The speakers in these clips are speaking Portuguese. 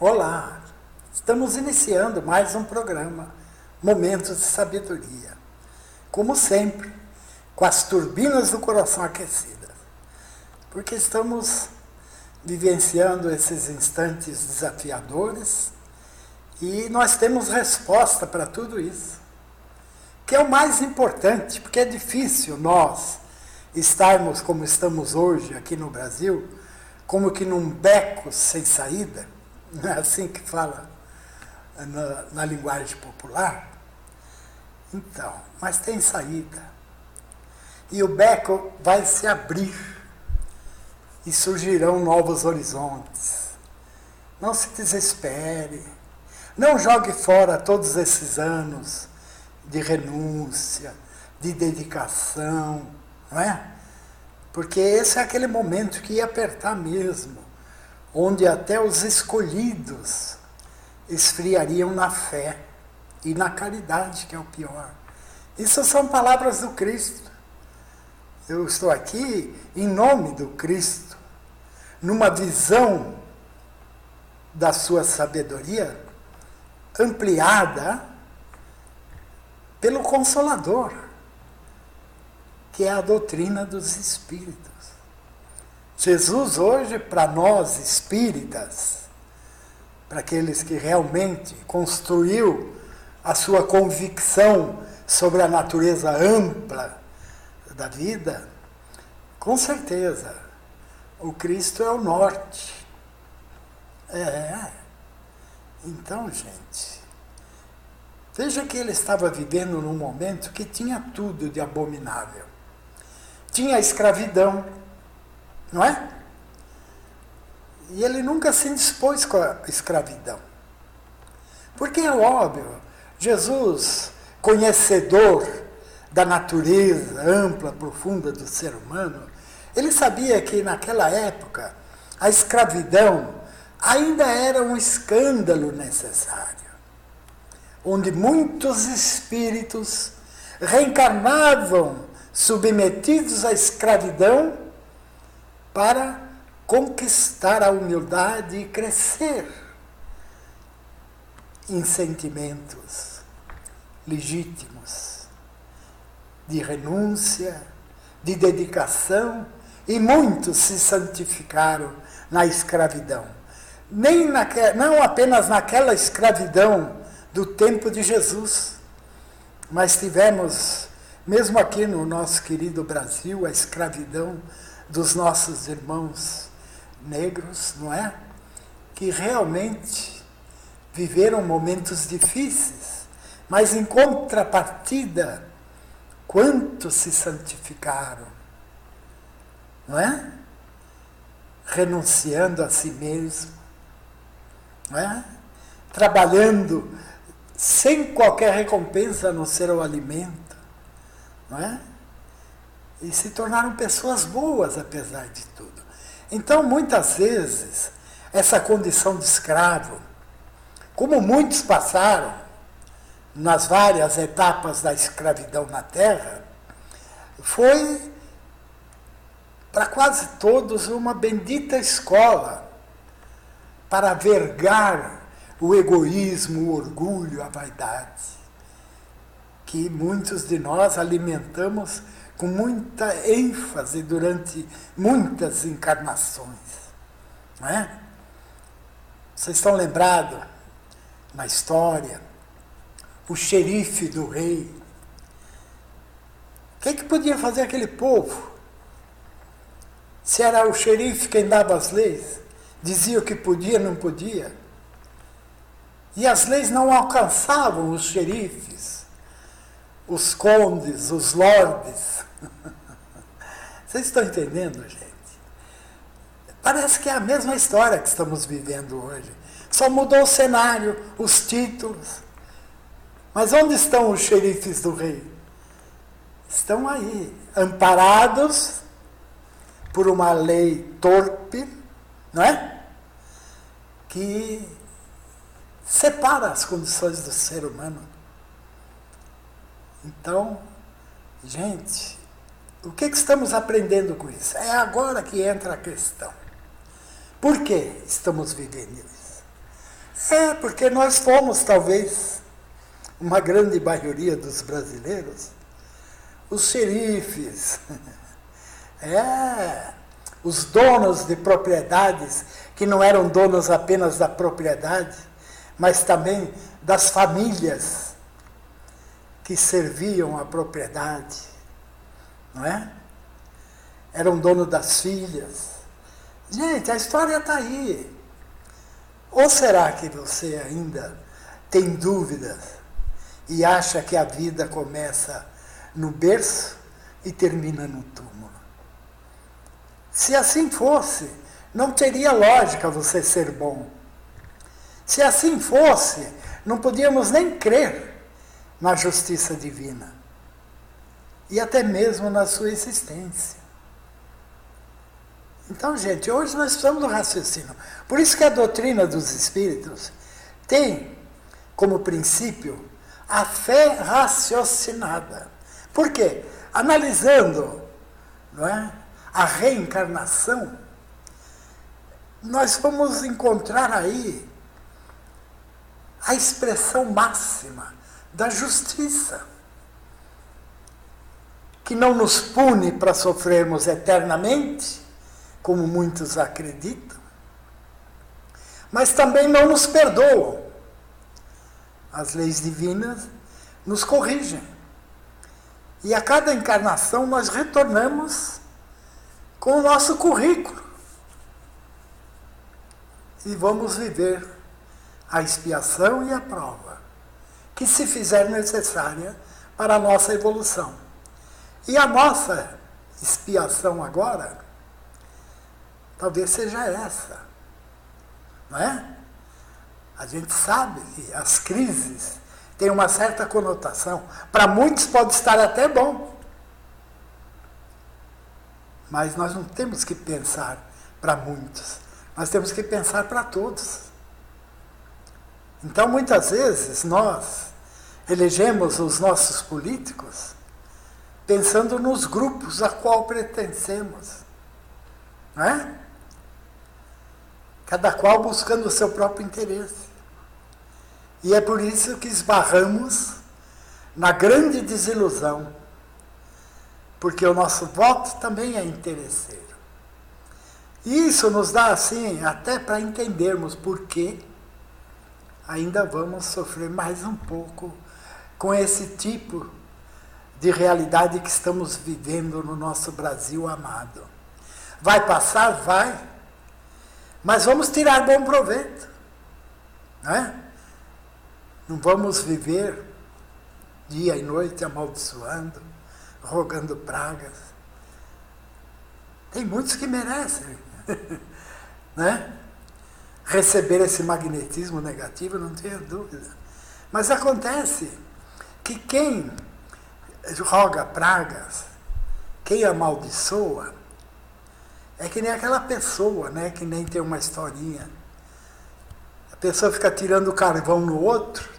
Olá, estamos iniciando mais um programa, Momentos de Sabedoria. Como sempre, com as turbinas do coração aquecidas, porque estamos vivenciando esses instantes desafiadores e nós temos resposta para tudo isso, que é o mais importante, porque é difícil nós estarmos como estamos hoje aqui no Brasil, como que num beco sem saída, não é assim que fala na linguagem popular? Então, mas tem saída. E o beco vai se abrir e surgirão novos horizontes. Não se desespere. Não jogue fora todos esses anos de renúncia, de dedicação, não é? Porque esse é aquele momento que ia apertar mesmo, onde até os escolhidos esfriariam na fé e na caridade, que é o pior. Isso são palavras do Cristo. Eu estou aqui em nome do Cristo, numa visão da sua sabedoria ampliada pelo Consolador, que é a doutrina dos Espíritos. Jesus hoje, para nós espíritas, para aqueles que realmente construiu a sua convicção sobre a natureza ampla da vida, com certeza, o Cristo é o norte. Então, gente, veja que ele estava vivendo num momento que tinha tudo de abominável. Tinha a escravidão, não é? E ele nunca se indispôs com a escravidão. Porque é óbvio, Jesus, conhecedor da natureza ampla, profunda do ser humano, ele sabia que naquela época a escravidão ainda era um escândalo necessário, onde muitos espíritos reencarnavam submetidos à escravidão para conquistar a humildade e crescer em sentimentos legítimos, de renúncia, de dedicação, e muitos se santificaram na escravidão. Não apenas naquela escravidão do tempo de Jesus, mas tivemos, mesmo aqui no nosso querido Brasil, a escravidão dos nossos irmãos negros, não é? Que realmente viveram momentos difíceis, mas em contrapartida, quantos se santificaram, não é? Renunciando a si mesmo, não é? Trabalhando sem qualquer recompensa a não ser o alimento, não é? E se tornaram pessoas boas, apesar de tudo. Então, muitas vezes, essa condição de escravo, como muitos passaram nas várias etapas da escravidão na Terra, foi, para quase todos, uma bendita escola para vergar o egoísmo, o orgulho, a vaidade, que muitos de nós alimentamos com muita ênfase durante muitas encarnações, não é? Vocês estão lembrados, na história, o xerife do rei. O que podia fazer aquele povo? Se era o xerife quem dava as leis, dizia o que podia, não podia. E as leis não alcançavam os xerifes, os condes, os lordes. Vocês estão entendendo, gente? Parece que é a mesma história que estamos vivendo hoje. Só mudou o cenário, os títulos. Mas onde estão os xerifes do rei? Estão aí, amparados por uma lei torpe, não é? Que separa as condições do ser humano. Então, gente, o que estamos aprendendo com isso? É agora que entra a questão. Por que estamos vivendo isso? Porque nós fomos, talvez, uma grande maioria dos brasileiros, os xerifes, os donos de propriedades, que não eram donos apenas da propriedade, mas também das famílias que serviam a propriedade, não é? Eram donos das filhas. Gente, a história está aí. Ou será que você ainda tem dúvidas e acha que a vida começa no berço e termina no túmulo? Se assim fosse, não teria lógica você ser bom. Se assim fosse, não podíamos nem crer na justiça divina e até mesmo na sua existência. Então, gente, hoje nós precisamos do raciocínio. Por isso que a doutrina dos espíritos tem como princípio a fé raciocinada. Por quê? Analisando, não é, a reencarnação, nós vamos encontrar aí a expressão máxima da justiça, que não nos pune para sofrermos eternamente, como muitos acreditam, mas também não nos perdoam. As leis divinas nos corrigem. E a cada encarnação nós retornamos com o nosso currículo. E vamos viver a expiação e a prova, que se fizer necessária para a nossa evolução. E a nossa expiação agora, talvez seja essa, não é? A gente sabe que as crises têm uma certa conotação. Para muitos pode estar até bom. Mas nós não temos que pensar para muitos. Nós temos que pensar para todos. Então, muitas vezes, nós elegemos os nossos políticos pensando nos grupos a qual pertencemos. Não é? Cada qual buscando o seu próprio interesse. E é por isso que esbarramos na grande desilusão, porque o nosso voto também é interesseiro. E isso nos dá, assim, até para entendermos por que ainda vamos sofrer mais um pouco com esse tipo de realidade que estamos vivendo no nosso Brasil amado. Vai passar? Vai. Mas vamos tirar bom proveito. Não é? Não vamos viver dia e noite amaldiçoando, rogando pragas. Tem muitos que merecem, né? Receber esse magnetismo negativo, não tenha dúvida. Mas acontece que quem roga pragas, quem amaldiçoa, é que nem aquela pessoa, né, que nem tem uma historinha. A pessoa fica tirando carvão no outro,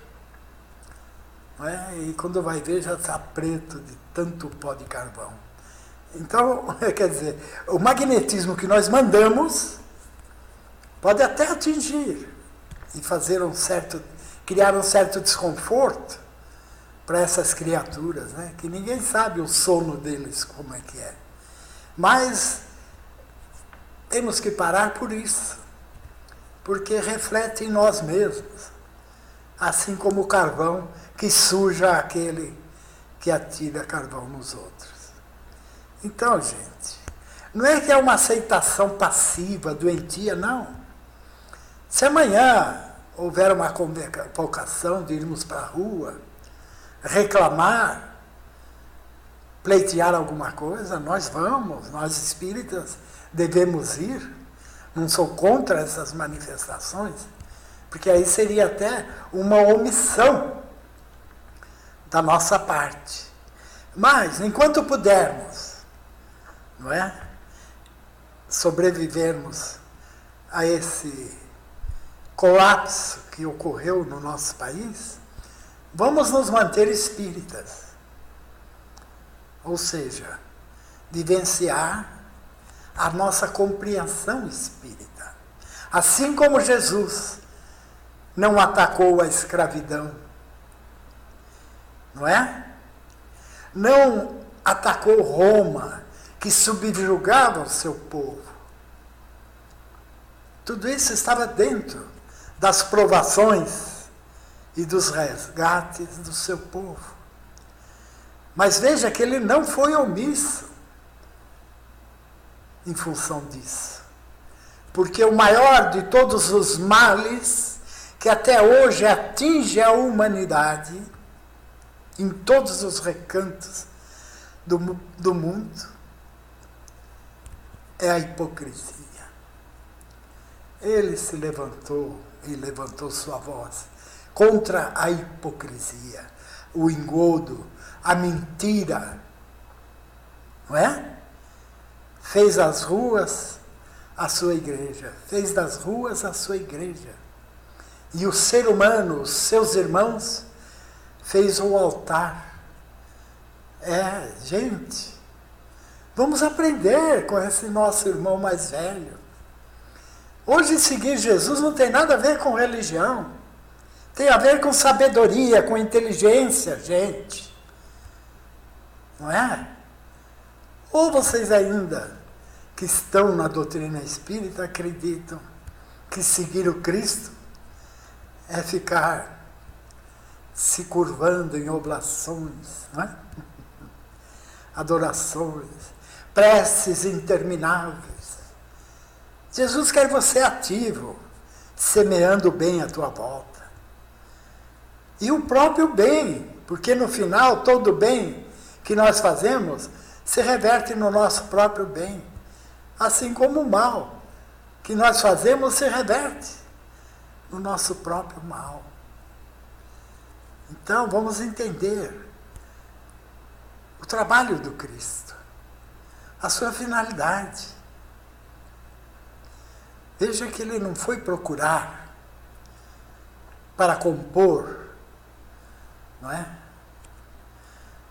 né, e quando vai ver já está preto de tanto pó de carvão. Então, quer dizer, o magnetismo que nós mandamos pode até atingir e fazer criar um certo desconforto para essas criaturas, né, que ninguém sabe o sono deles como é que é. Mas temos que parar por isso, porque reflete em nós mesmos, assim como o carvão que suja aquele que atira carvão nos outros. Então, gente, não é que é uma aceitação passiva, doentia, não. Se amanhã houver uma convocação de irmos para a rua, reclamar, pleitear alguma coisa, nós vamos, nós espíritas devemos ir. Não sou contra essas manifestações, porque aí seria até uma omissão da nossa parte. Mas, enquanto pudermos, não é, sobrevivermos a esse colapso que ocorreu no nosso país, vamos nos manter espíritas. Ou seja, vivenciar a nossa compreensão espírita. Assim como Jesus não atacou a escravidão? Não é? Não atacou Roma, que subjugava o seu povo. Tudo isso estava dentro das provações e dos resgates do seu povo. Mas veja que ele não foi omisso em função disso. Porque o maior de todos os males que até hoje atinge a humanidade, em todos os recantos do mundo, é a hipocrisia. Ele se levantou e levantou sua voz contra a hipocrisia, o engodo, a mentira, não é? Fez as ruas a sua igreja, fez das ruas a sua igreja. E o ser humano, os seus irmãos, fez um altar. Gente, vamos aprender com esse nosso irmão mais velho. Hoje seguir Jesus não tem nada a ver com religião. Tem a ver com sabedoria, com inteligência, gente. Não é? Ou vocês ainda, que estão na doutrina espírita, acreditam que seguir o Cristo é ficar se curvando em oblações, não é? Adorações, preces intermináveis. Jesus quer você ativo, semeando o bem à tua volta. E o próprio bem, porque no final todo o bem que nós fazemos se reverte no nosso próprio bem. Assim como o mal que nós fazemos se reverte no nosso próprio mal. Então vamos entender o trabalho do Cristo, a sua finalidade. Veja que ele não foi procurar para compor, não é?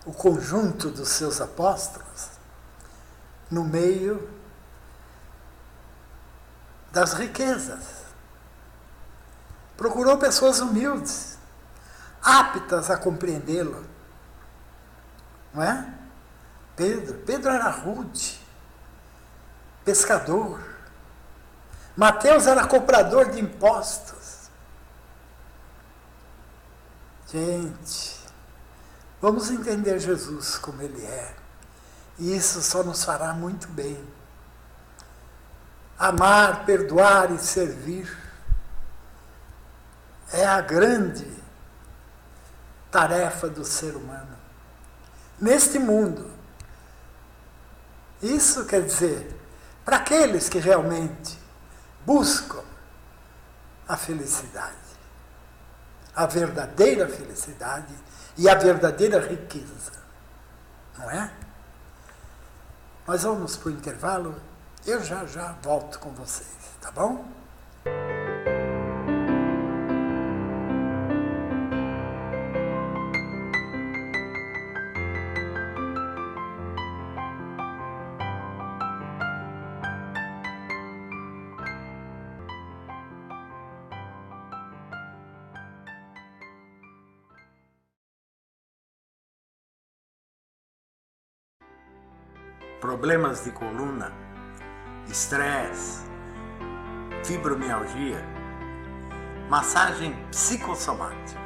O conjunto dos seus apóstolos no meio das riquezas. Procurou pessoas humildes, aptas a compreendê-lo. Não é? Pedro era rude, pescador. Mateus era cobrador de impostos. Gente, vamos entender Jesus como ele é. E isso só nos fará muito bem. Amar, perdoar e servir é a grande tarefa do ser humano neste mundo. Isso quer dizer, para aqueles que realmente buscam a felicidade, a verdadeira felicidade e a verdadeira riqueza, não é? Nós vamos para o intervalo, eu já volto com vocês, tá bom? Problemas de coluna, estresse, fibromialgia, massagem psicossomática.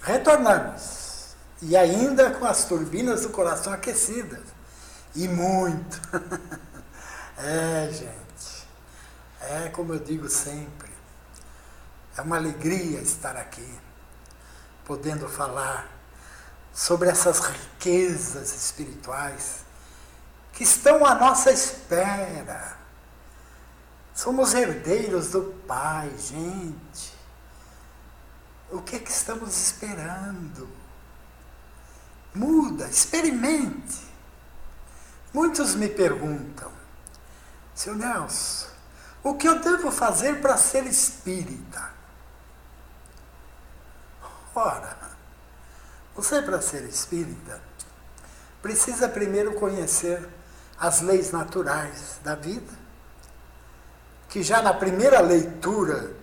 Retornamos, e ainda com as turbinas do coração aquecidas, e muito. Gente, como eu digo sempre, é uma alegria estar aqui, podendo falar sobre essas riquezas espirituais que estão à nossa espera. Somos herdeiros do Pai, gente. O que é que estamos esperando? Muda, experimente. Muitos me perguntam, seu Nelson, o que eu devo fazer para ser espírita? Ora, você para ser espírita precisa primeiro conhecer as leis naturais da vida, que já na primeira leitura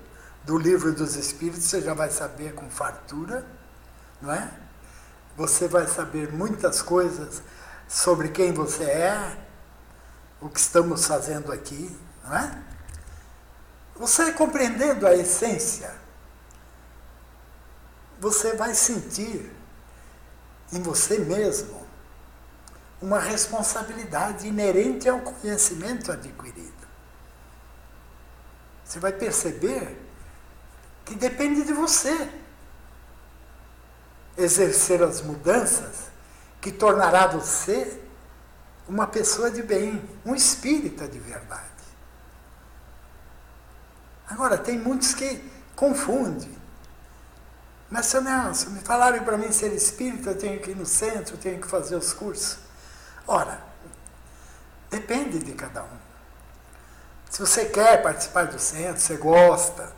do Livro dos Espíritos você já vai saber com fartura, não é? Você vai saber muitas coisas sobre quem você é, o que estamos fazendo aqui, não é? Você compreendendo a essência, você vai sentir em você mesmo uma responsabilidade inerente ao conhecimento adquirido. Você vai perceber que depende de você exercer as mudanças que tornará você uma pessoa de bem, um espírita de verdade. Agora, tem muitos que confundem. Mas, seu Nelson, me falaram para mim ser espírita, eu tenho que ir no centro, eu tenho que fazer os cursos. Ora, depende de cada um. Se você quer participar do centro, você gosta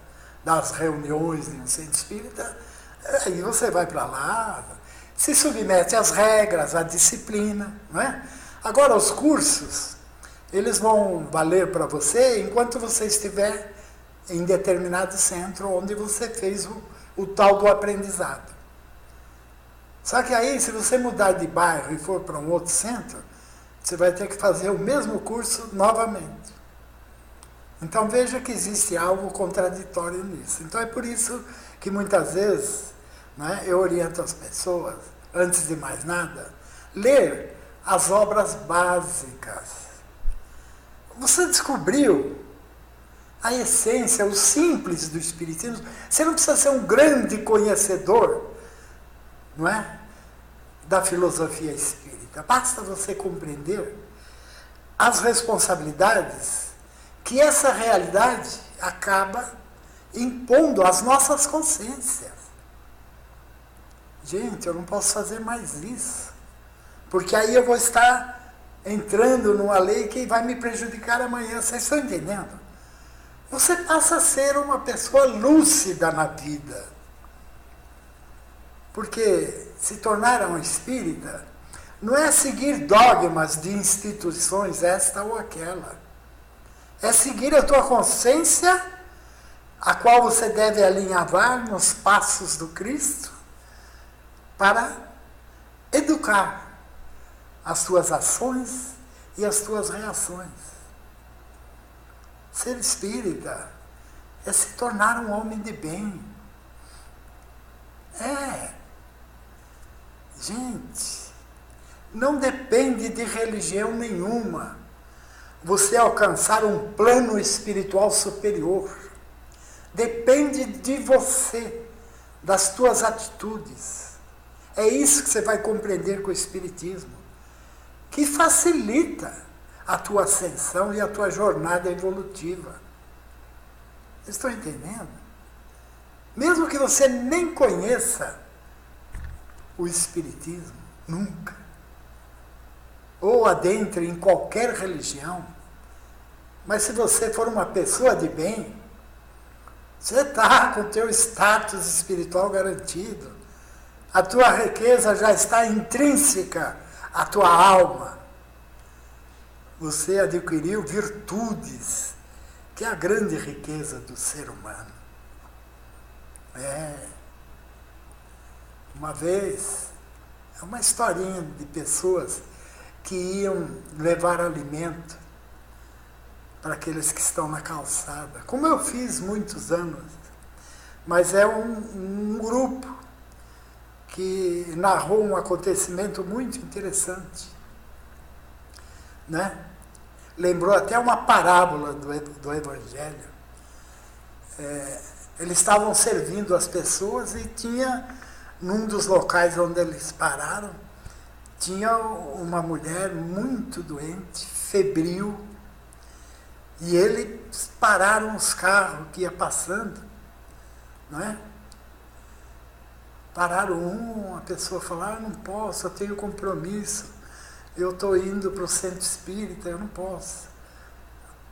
das reuniões de um centro espírita, aí você vai para lá, se submete às regras, à disciplina, não é? Agora, os cursos, eles vão valer para você enquanto você estiver em determinado centro onde você fez o tal do aprendizado. Só que aí, se você mudar de bairro e for para um outro centro, você vai ter que fazer o mesmo curso novamente. Então veja que existe algo contraditório nisso. Então é por isso que muitas vezes, né, eu oriento as pessoas, antes de mais nada, ler as obras básicas. Você descobriu a essência, o simples do Espiritismo. Você não precisa ser um grande conhecedor, não é, da filosofia espírita. Basta você compreender as responsabilidades que essa realidade acaba impondo às nossas consciências. Gente, eu não posso fazer mais isso, porque aí eu vou estar entrando numa lei que vai me prejudicar amanhã. Vocês estão entendendo? Você passa a ser uma pessoa lúcida na vida. Porque se tornar um espírita não é seguir dogmas de instituições, esta ou aquela. É seguir a tua consciência, a qual você deve alinhavar nos passos do Cristo, para educar as tuas ações e as tuas reações. Ser espírita é se tornar um homem de bem. Gente, não depende de religião nenhuma você alcançar um plano espiritual superior. Depende de você, das tuas atitudes. É isso que você vai compreender com o Espiritismo, que facilita a tua ascensão e a tua jornada evolutiva. Vocês estão entendendo? Mesmo que você nem conheça o Espiritismo, nunca, ou adentre em qualquer religião, mas se você for uma pessoa de bem, você está com o teu status espiritual garantido. A tua riqueza já está intrínseca à tua alma. Você adquiriu virtudes, que é a grande riqueza do ser humano. Uma vez, é uma historinha de pessoas que iam levar alimento para aqueles que estão na calçada, como eu fiz muitos anos, mas é um grupo que narrou um acontecimento muito interessante, né? Lembrou até uma parábola do Evangelho. Eles estavam servindo as pessoas e tinha, num dos locais onde eles pararam, tinha uma mulher muito doente, febril, E eles pararam os carros que ia passando, não é? Pararam uma pessoa falou, não posso, eu tenho compromisso, eu estou indo para o centro espírita, eu não posso.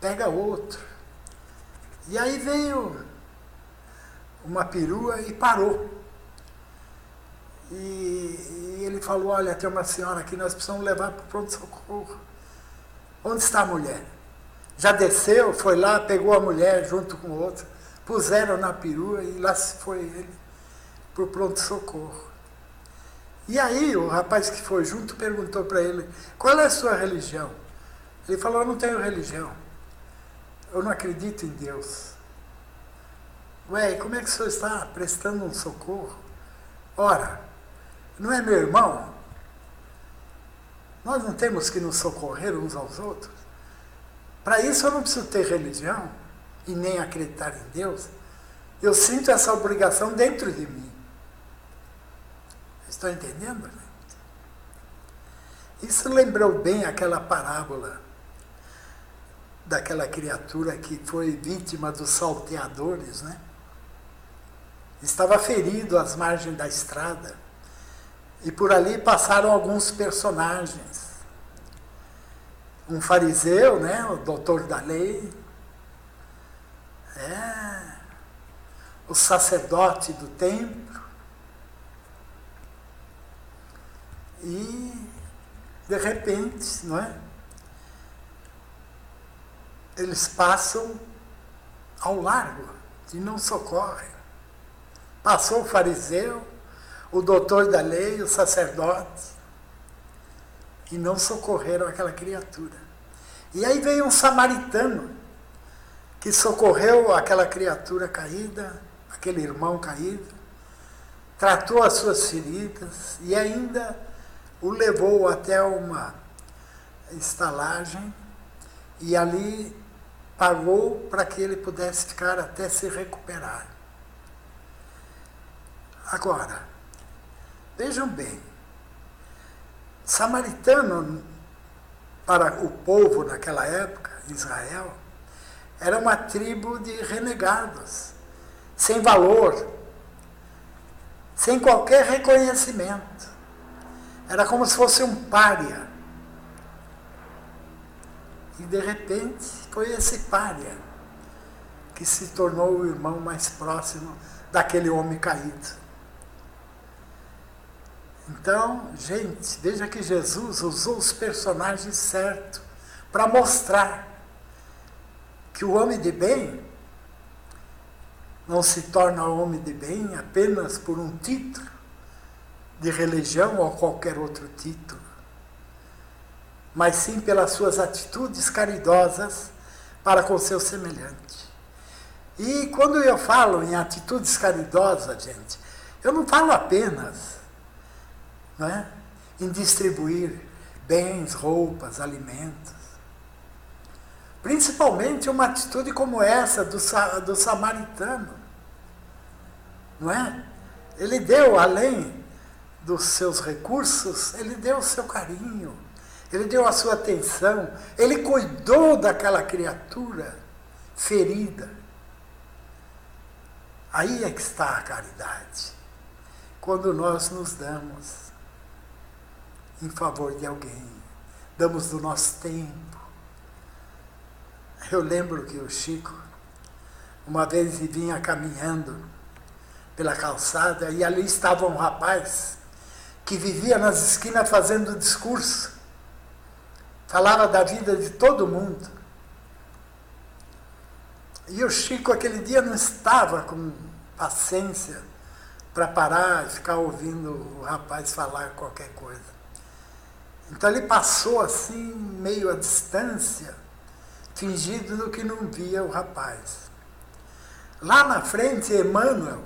Pega outro. E aí veio uma perua e parou. E ele falou, olha, tem uma senhora aqui, nós precisamos levar para o pronto-socorro. Onde está a mulher? Já desceu, foi lá, pegou a mulher junto com o outro, puseram na perua e lá se foi ele para o pronto-socorro. E aí o rapaz que foi junto perguntou para ele, qual é a sua religião? Ele falou, eu não tenho religião, eu não acredito em Deus. Ué, como é que o senhor está prestando um socorro? Ora, não é meu irmão? Nós não temos que nos socorrer uns aos outros? Para isso eu não preciso ter religião e nem acreditar em Deus. Eu sinto essa obrigação dentro de mim. Estão entendendo, gente? Isso lembrou bem aquela parábola daquela criatura que foi vítima dos salteadores, né? Estava ferido às margens da estrada. E por ali passaram alguns personagens. Um fariseu, né, o doutor da lei, o sacerdote do templo, e de repente, não é? Eles passam ao largo e não socorrem. Passou o fariseu, o doutor da lei, o sacerdote, e não socorreram aquela criatura. E aí veio um samaritano, que socorreu aquela criatura caída, aquele irmão caído, tratou as suas feridas e ainda o levou até uma estalagem e ali pagou para que ele pudesse ficar até se recuperar. Agora, vejam bem, samaritano, para o povo naquela época, Israel, era uma tribo de renegados, sem valor, sem qualquer reconhecimento. Era como se fosse um pária. E de repente foi esse pária que se tornou o irmão mais próximo daquele homem caído. Então, gente, veja que Jesus usou os personagens certos para mostrar que o homem de bem não se torna homem de bem apenas por um título de religião ou qualquer outro título, mas sim pelas suas atitudes caridosas para com seu semelhante. E quando eu falo em atitudes caridosas, gente, eu não falo apenas, não é, em distribuir bens, roupas, alimentos. Principalmente uma atitude como essa do samaritano, não é? Ele deu, além dos seus recursos, ele deu o seu carinho, ele deu a sua atenção, ele cuidou daquela criatura ferida. Aí é que está a caridade, quando nós nos damos em favor de alguém, damos do nosso tempo. Eu lembro que o Chico, uma vez vinha caminhando pela calçada e ali estava um rapaz que vivia nas esquinas fazendo discurso, falava da vida de todo mundo. E o Chico aquele dia não estava com paciência para parar e ficar ouvindo o rapaz falar qualquer coisa. Então ele passou assim, meio à distância, fingindo que não via o rapaz. Lá na frente, Emmanuel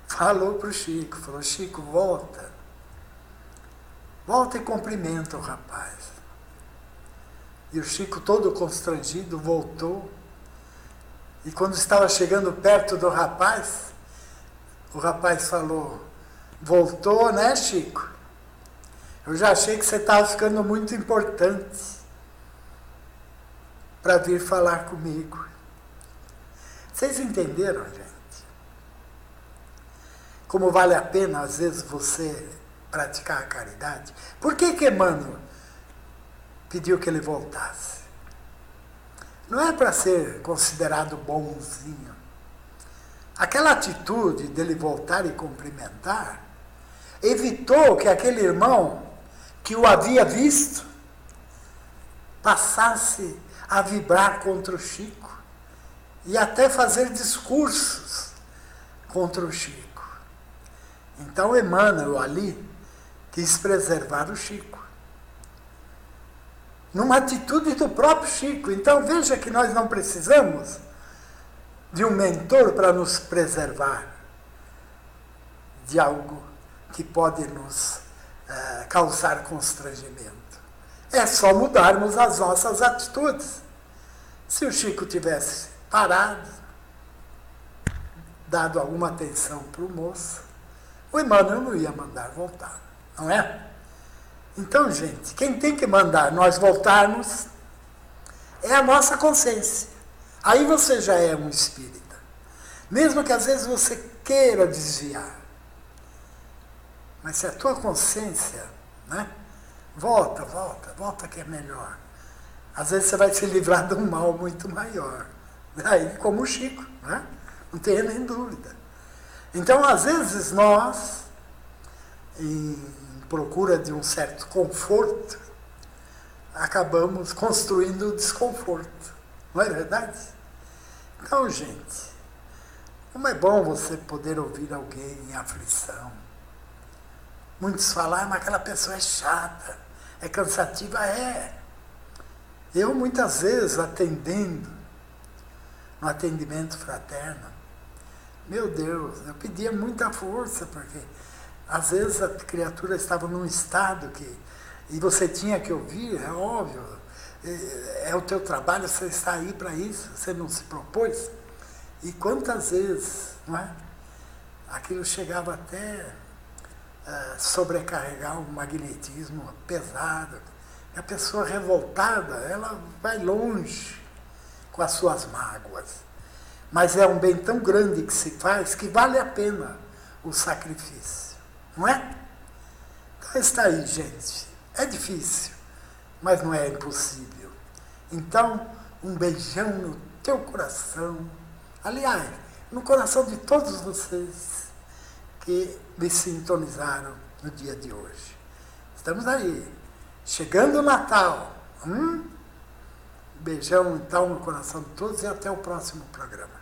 falou para o Chico, falou, Chico, volta. Volta e cumprimenta o rapaz. E o Chico, todo constrangido, voltou. E quando estava chegando perto do rapaz, o rapaz falou, voltou, né, Chico? Eu já achei que você estava ficando muito importante. para vir falar comigo. Vocês entenderam, gente? Como vale a pena, às vezes, você praticar a caridade? Por que Emmanuel pediu que ele voltasse? Não é para ser considerado bonzinho. Aquela atitude dele voltar e cumprimentar evitou que aquele irmão que o havia visto passasse a vibrar contra o Chico e até fazer discursos contra o Chico. Então Emmanuel ali quis preservar o Chico, numa atitude do próprio Chico. Então veja que nós não precisamos de um mentor para nos preservar de algo que pode nos causar constrangimento. É só mudarmos as nossas atitudes. Se o Chico tivesse parado, dado alguma atenção para o moço, o Emmanuel não ia mandar voltar, não é? Então, gente, quem tem que mandar nós voltarmos é a nossa consciência. Aí você já é um espírita. Mesmo que às vezes você queira desviar. Mas se a tua consciência, né? Volta que é melhor. Às vezes você vai se livrar de um mal muito maior. Aí, como o Chico, né? Não tenha nem dúvida. Então, às vezes, nós, em procura de um certo conforto, acabamos construindo o desconforto. Não é verdade? Então, gente, como é bom você poder ouvir alguém em aflição. Muitos falam, mas aquela pessoa é chata, é cansativa. É. Eu, muitas vezes, atendendo, no atendimento fraterno, meu Deus, eu pedia muita força, porque às vezes a criatura estava num estado que... E você tinha que ouvir, é óbvio, é o teu trabalho, você está aí para isso, você não se propôs. E quantas vezes, não é? Aquilo chegava até sobrecarregar um magnetismo pesado. E a pessoa revoltada, ela vai longe com as suas mágoas. Mas é um bem tão grande que se faz que vale a pena o sacrifício, não é? Então está aí, gente. É difícil, mas não é impossível. Então, um beijão no teu coração. Aliás, no coração de todos vocês que me sintonizaram no dia de hoje. Estamos aí, chegando o Natal. Beijão, então, no coração de todos e até o próximo programa.